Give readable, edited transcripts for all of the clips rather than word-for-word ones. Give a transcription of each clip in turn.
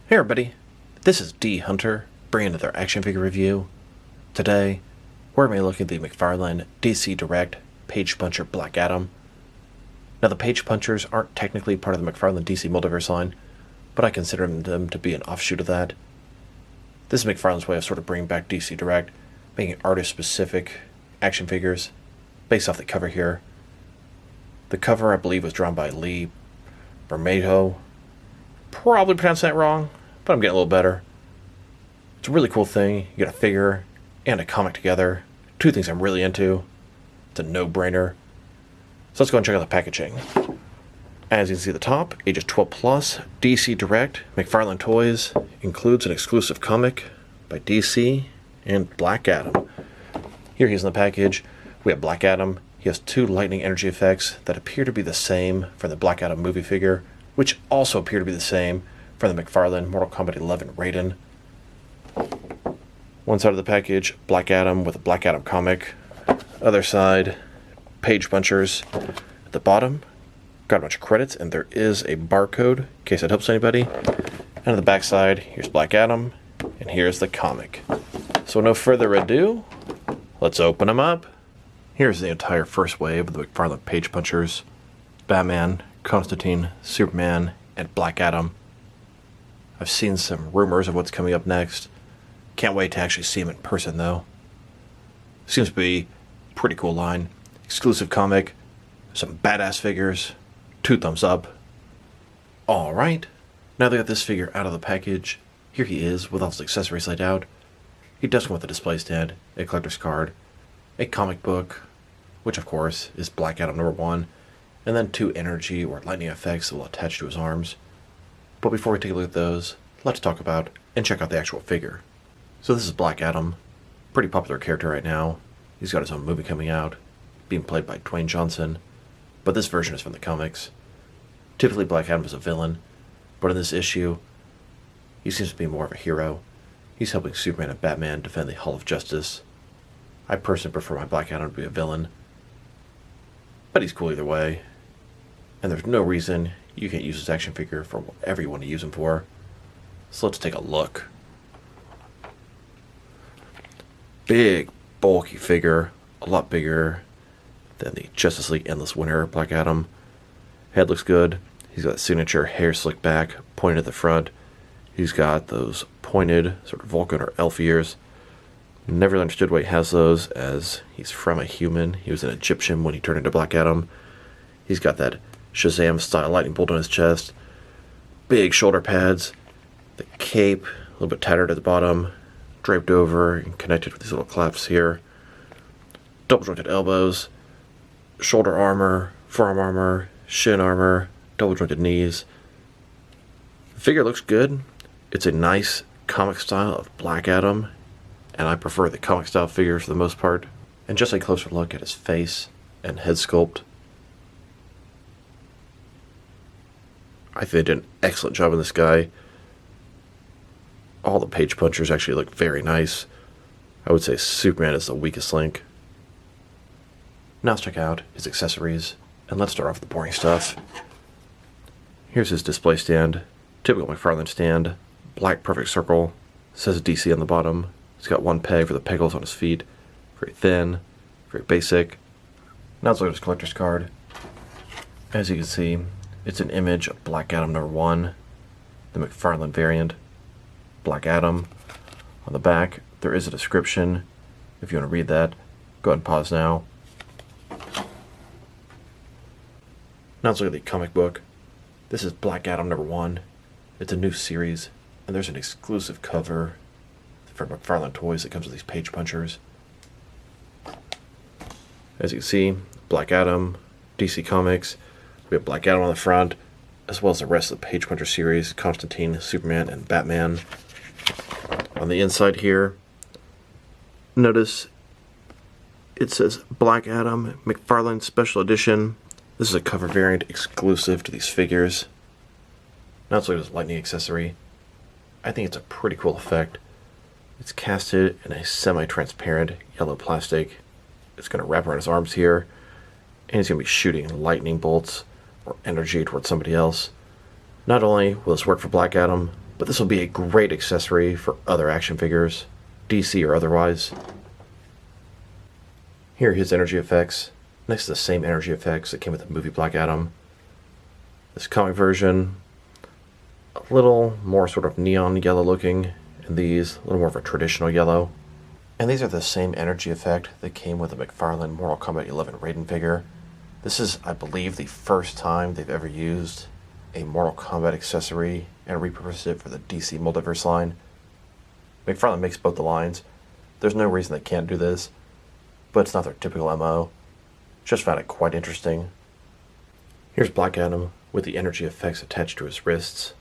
Hey everybody, this is D Hunter, bringing another action figure review. Today, we're going to be looking at the McFarlane DC Direct Page Puncher Black Adam. Now the Page Punchers aren't technically part of the McFarlane DC Multiverse line, but I consider them to be an offshoot of that. This is McFarlane's way of sort of bringing back DC Direct, making artist-specific action figures based off the cover here. The cover, I believe, was drawn by Lee Bermejo. Probably pronounced that wrong, but I'm getting a little better. It's a really cool thing. You get a figure and a comic together. Two things I'm really into. It's a no-brainer. So let's go and check out the packaging. As you can see at the top, ages 12 plus, DC Direct, McFarlane Toys, includes an exclusive comic by DC and Black Adam. Here he is in the package. We have Black Adam. He has two lightning energy effects that appear to be the same from the Black Adam movie figure, which also appear to be the same from the McFarlane Mortal Kombat 11 Raiden. One side of the package, Black Adam with a Black Adam comic. Other side, Page Punchers. At the bottom, got a bunch of credits, and there is a barcode, in case that helps anybody. And on the back side, here's Black Adam, and here's the comic. So no further ado, let's open them up. Here's the entire first wave of the McFarlane Page Punchers. Batman, Constantine, Superman, and Black Adam. I've seen some rumors of what's coming up next. Can't wait to actually see him in person, though. Seems to be a pretty cool line. Exclusive comic, some badass figures, 2 thumbs up. Alright, now they got this figure out of the package. Here he is with all his accessories laid out. He does come with a display stand, a collector's card, a comic book, which of course is Black Adam #1, and then 2 energy or lightning effects that will attach to his arms. But before we take a look at those, let's talk about and check out the actual figure. So this is Black Adam, pretty popular character right now. He's got his own movie coming out, being played by Dwayne Johnson, but this version is from the comics. Typically Black Adam is a villain, but in this issue, he seems to be more of a hero. He's helping Superman and Batman defend the Hall of Justice. I personally prefer my Black Adam to be a villain, but he's cool either way. And there's no reason you can't use this action figure for whatever you want to use him for. So let's take a look. Big, bulky figure. A lot bigger than the Justice League Endless Winter Black Adam. Head looks good. He's got signature hair slicked back, pointed at the front. He's got those pointed sort of Vulcan or elf ears. Never understood why he has those, as he's from a human. He was an Egyptian when he turned into Black Adam. He's got that Shazam-style lightning bolt on his chest. Big shoulder pads. The cape, a little bit tattered at the bottom, draped over and connected with these little clefts here. Double-jointed elbows. Shoulder armor, forearm armor, shin armor, double-jointed knees. The figure looks good. It's a nice comic style of Black Adam, and I prefer the comic style figures for the most part. And just a closer look at his face and head sculpt. I think they did an excellent job on this guy. All the Page Punchers actually look very nice. I would say Superman is the weakest link. Now let's check out his accessories, and let's start off with the boring stuff. Here's his display stand. Typical McFarlane stand. Black perfect circle. Says DC on the bottom. He's got 1 peg for the peg holes on his feet. Very thin. Very basic. Now let's look at his collector's card. As you can see, it's an image of Black Adam #1, the McFarlane variant. Black Adam. On the back, there is a description. If you want to read that, go ahead and pause now. Now let's look at the comic book. This is Black Adam #1. It's a new series, and there's an exclusive cover for McFarlane Toys that comes with these Page Punchers. As you can see, Black Adam, DC Comics. We have Black Adam on the front, as well as the rest of the Page Puncher series, Constantine, Superman, and Batman. On the inside here, notice it says Black Adam McFarlane Special Edition. This is a cover variant exclusive to these figures. Now let's look at his lightning accessory. I think it's a pretty cool effect. It's casted in a semi-transparent yellow plastic. It's going to wrap around his arms here, and he's going to be shooting lightning bolts or energy towards somebody else. Not only will this work for Black Adam, but this will be a great accessory for other action figures, DC or otherwise. Here are his energy effects, next to the same energy effects that came with the movie Black Adam. This comic version, a little more sort of neon yellow looking, and these, a little more of a traditional yellow. And these are the same energy effect that came with the McFarlane Mortal Kombat 11 Raiden figure. This is, I believe, the first time they've ever used a Mortal Kombat accessory and repurposed it for the DC Multiverse line. McFarlane makes both the lines. There's no reason they can't do this, but it's not their typical MO. Just found it quite interesting. Here's Black Adam with the energy effects attached to his wrists.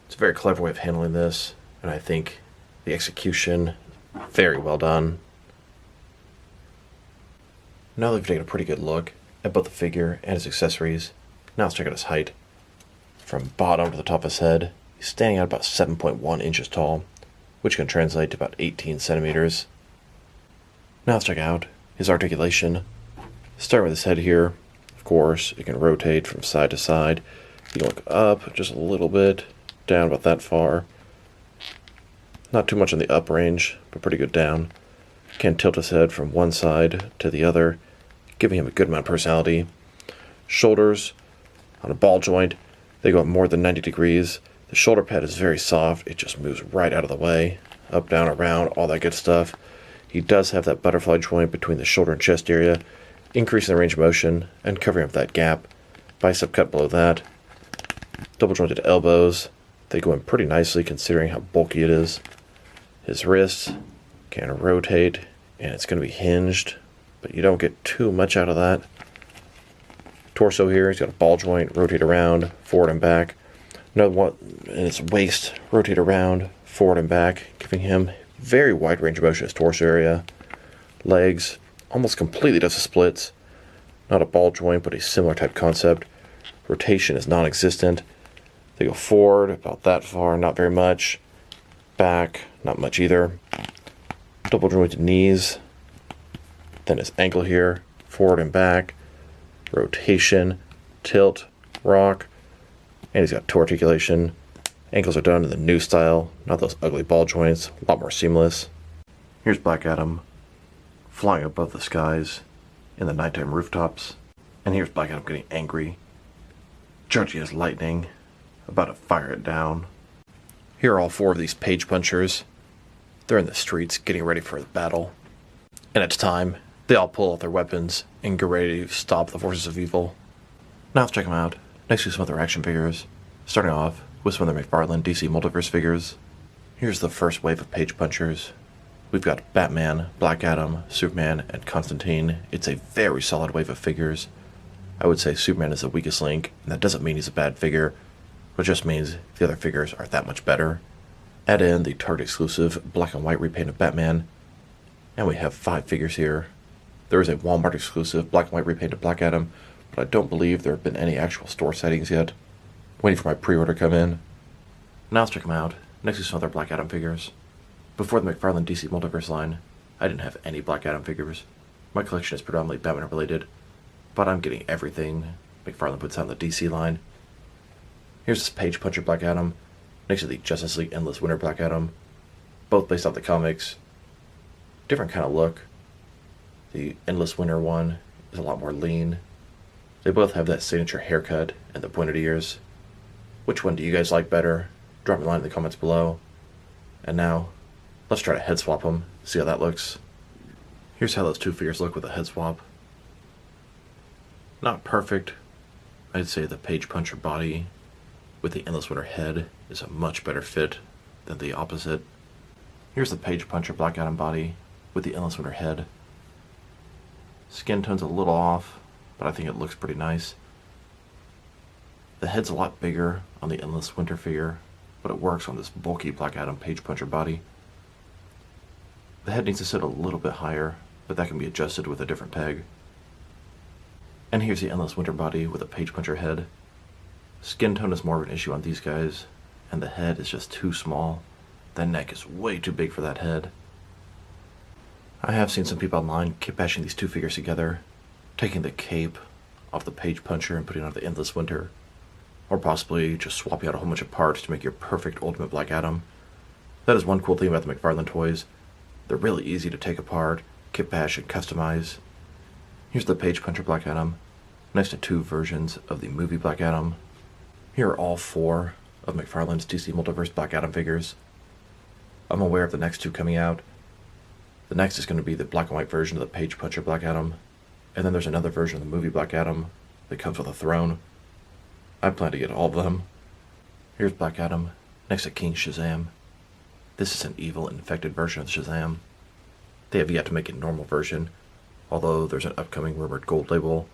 It's a very clever way of handling this, and I think the execution, very well done. Now that we've taken a pretty good look at both the figure and his accessories, now let's check out his height. From bottom to the top of his head, he's standing at about 7.1 inches tall, which can translate to about 18 centimeters. Now let's check out his articulation. Starting with his head here, of course, it can rotate from side to side. You can look up just a little bit, down about that far. Not too much on the up range, but pretty good down. Can tilt his head from one side to the other, giving him a good amount of personality. Shoulders, on a ball joint, they go up more than 90 degrees. The shoulder pad is very soft, it just moves right out of the way. Up, down, around, all that good stuff. He does have that butterfly joint between the shoulder and chest area, increasing the range of motion and covering up that gap. Bicep cut below that. Double jointed elbows, they go in pretty nicely considering how bulky it is. His wrists can rotate, and it's going to be hinged, but you don't get too much out of that. Torso here, he's got a ball joint, rotate around, forward and back. Another one, and his waist, rotate around, forward and back, giving him very wide range of motion in his torso area. Legs, almost completely does the splits. Not a ball joint, but a similar type concept. Rotation is non-existent. They go forward about that far, not very much. Back, not much either. Double jointed knees. Then his ankle here, forward and back. Rotation, tilt, rock. And he's got toe articulation. Ankles are done in the new style, not those ugly ball joints, a lot more seamless. Here's Black Adam flying above the skies in the nighttime rooftops. And here's Black Adam getting angry, charging his lightning, about to fire it down. Here are all four of these page punchers. They're in the streets getting ready for the battle. And it's time. They all pull out their weapons and get ready to stop the forces of evil. Now let's check them out next to some other action figures. Starting off with some of the McFarlane DC Multiverse figures. Here's the first wave of page punchers. We've got Batman, Black Adam, Superman, and Constantine. It's a very solid wave of figures. I would say Superman is the weakest link, and that doesn't mean he's a bad figure, but just means the other figures are that much better. Add in the Target exclusive black and white repaint of Batman, and we have 5 figures here. There is a Walmart exclusive black and white repaint of Black Adam, but I don't believe there have been any actual store sightings yet. Waiting for my pre-order to come in. Now let's check them out, next to some other Black Adam figures. Before the McFarlane DC Multiverse line, I didn't have any Black Adam figures. My collection is predominantly Batman related, but I'm getting everything McFarlane puts out on the DC line. Here's this page puncher Black Adam, next to the Justice League Endless Winter Black Adam, both based off the comics. Different kind of look. The Endless Winter one is a lot more lean. They both have that signature haircut and the pointed ears. Which one do you guys like better? Drop me a line in the comments below. And now, let's try to head swap them, see how that looks. Here's how those two figures look with a head swap. Not perfect. I'd say the page puncher body with the Endless Winter head is a much better fit than the opposite. Here's the page puncher Black Adam body with the Endless Winter head. Skin tone's a little off, but I think it looks pretty nice. The head's a lot bigger on the Endless Winter figure, but it works on this bulky Black Adam page puncher body. The head needs to sit a little bit higher, but that can be adjusted with a different peg. And here's the Endless Winter body with a page puncher head. Skin tone is more of an issue on these guys, and the head is just too small. The neck is way too big for that head. I have seen some people online keep bashing these two figures together, taking the cape off the page puncher and putting it on the Endless Winter. or possibly just swapping out a whole bunch of parts to make your perfect Ultimate Black Adam. That is one cool thing about the McFarlane toys. They're really easy to take apart, kit bash, and customize. Here's the Page Puncher Black Adam, next to 2 versions of the movie Black Adam. Here are all 4 of McFarlane's DC Multiverse Black Adam figures. I'm aware of the next 2 coming out. The next is going to be the black and white version of the Page Puncher Black Adam, and then there's another version of the movie Black Adam that comes with a throne. I plan to get all of them. Here's Black Adam, next to King Shazam. This is an evil, infected version of Shazam. They have yet to make a normal version, although there's an upcoming rumored gold label,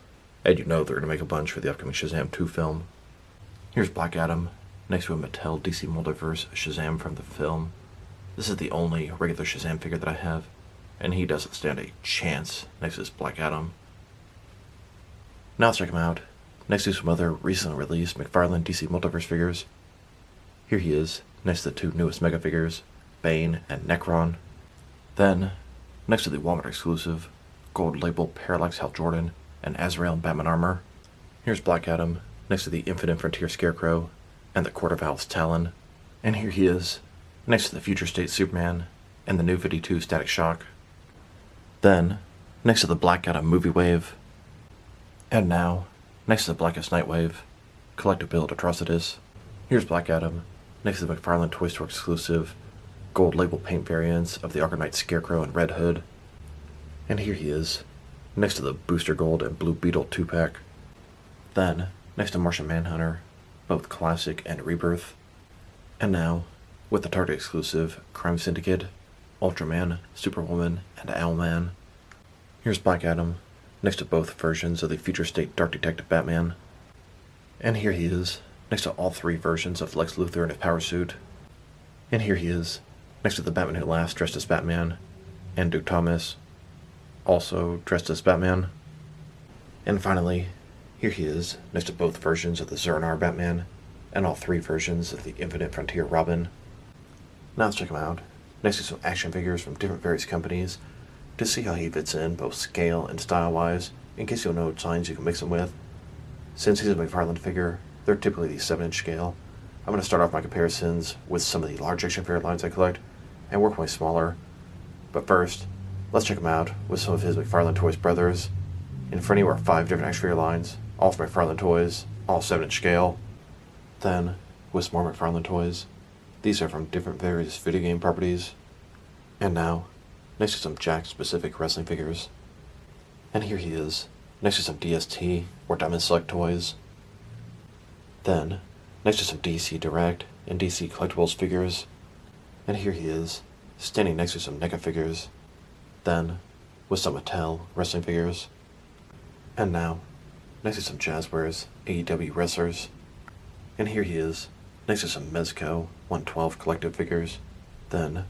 and you know they're going to make a bunch for the upcoming Shazam 2 film. Here's Black Adam, next to a Mattel DC Multiverse Shazam from the film. This is the only regular Shazam figure that I have, and he doesn't stand a chance next to this Black Adam. Now let's check him out, next to some other recently released McFarlane DC Multiverse figures. Here he is, next to the 2 newest Mega figures, Bane and Necron. Then, next to the Walmart exclusive, gold label Parallax Hal Jordan and Azrael in Batman armor. Here's Black Adam, next to the Infinite Frontier Scarecrow and the Court of Owls Talon. And here he is, next to the Future State Superman and the New 52 Static Shock. Then, next to the Black Adam Movie Wave. And now, next to the Blackest Nightwave, Collective Build Atrocitus. Here's Black Adam, next to the McFarlane Toy Store exclusive gold label paint variants of the Arcanite Scarecrow and Red Hood. And here he is, next to the Booster Gold and Blue Beetle 2-pack. Then, next to Martian Manhunter, both Classic and Rebirth. And now, with the Target exclusive Crime Syndicate, Ultraman, Superwoman, and Owlman. Here's Black Adam, next to both versions of the Future State Dark Detective Batman. And here he is, next to all 3 versions of Lex Luthor in his power suit. And here he is, next to the Batman Who Laughs dressed as Batman, and Duke Thomas, also dressed as Batman. And finally, here he is, next to both versions of the Zur-En-Arrh Batman, and all 3 versions of the Infinite Frontier Robin. Now let's check him out, next to some action figures from different various companies, to see how he fits in both scale and style-wise, in case you know what signs you can mix him with. Since he's a McFarlane figure, they're typically the 7-inch scale. I'm going to start off my comparisons with some of the large action figure lines I collect, and work my way smaller. But first, let's check him out with some of his McFarlane Toys brothers. In front of you are 5 different action figure lines, all from McFarlane Toys, all 7-inch scale. Then, with some more McFarlane Toys. These are from different various video game properties. And now, next to some Jack-specific wrestling figures. And here he is, next to some DST or Diamond Select toys. Then, next to some DC Direct and DC Collectibles figures. And here he is, standing next to some NECA figures. Then, with some Mattel wrestling figures. And now, next to some Jazzwares AEW wrestlers. And here he is, next to some Mezco 112 collective figures. Then,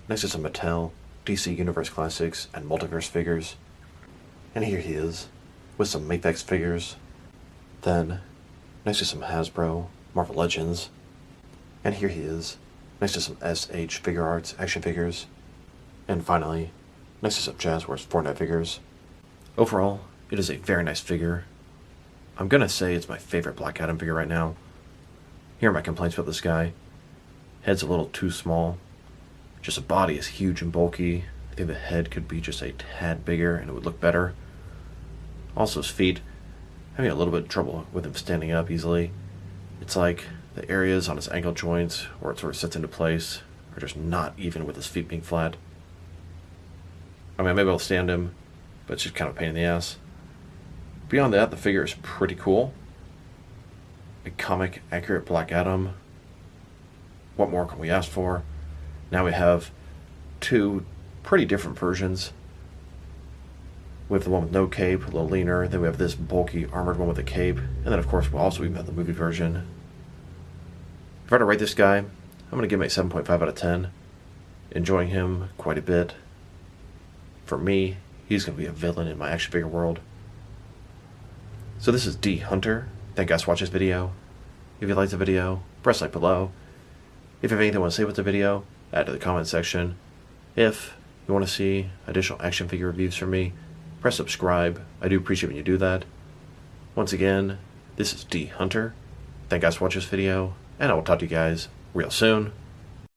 next to some Mattel DC Universe Classics and Multiverse figures. And here he is, with some Mafex figures. Then, next to some Hasbro Marvel Legends. And here he is, next to some SH Figure Arts action figures. And finally, next to some Jazzwares Fortnite figures. Overall, it is a very nice figure. I'm gonna say it's my favorite Black Adam figure right now. Here are my complaints about this guy. Head's a little too small. Just the body is huge and bulky. I think the head could be just a tad bigger and it would look better. Also his feet, having a little bit of trouble with him standing up easily. It's like the areas on his ankle joints where it sort of sets into place are just not even with his feet being flat. I mean, maybe I'll stand him, but it's just kind of a pain in the ass. Beyond that, the figure is pretty cool. A comic accurate Black Adam. What more can we ask for? Now we have 2 pretty different versions. We have the one with no cape, a little leaner. Then we have this bulky armored one with a cape. And then of course we'll also have the movie version. If I were to rate this guy, I'm going to give him a 7.5 out of 10. Enjoying him quite a bit. For me, he's going to be a villain in my action figure world. So this is D Hunter. Thank you guys for watching this video. If you liked the video, press like below. If you have anything you want to say with the video, add to the comment section. If you want to see additional action figure reviews from me, press subscribe. I do appreciate when you do that. Once again, this is D Hunter, Thank you guys for watching this video, and I will talk to you guys real soon.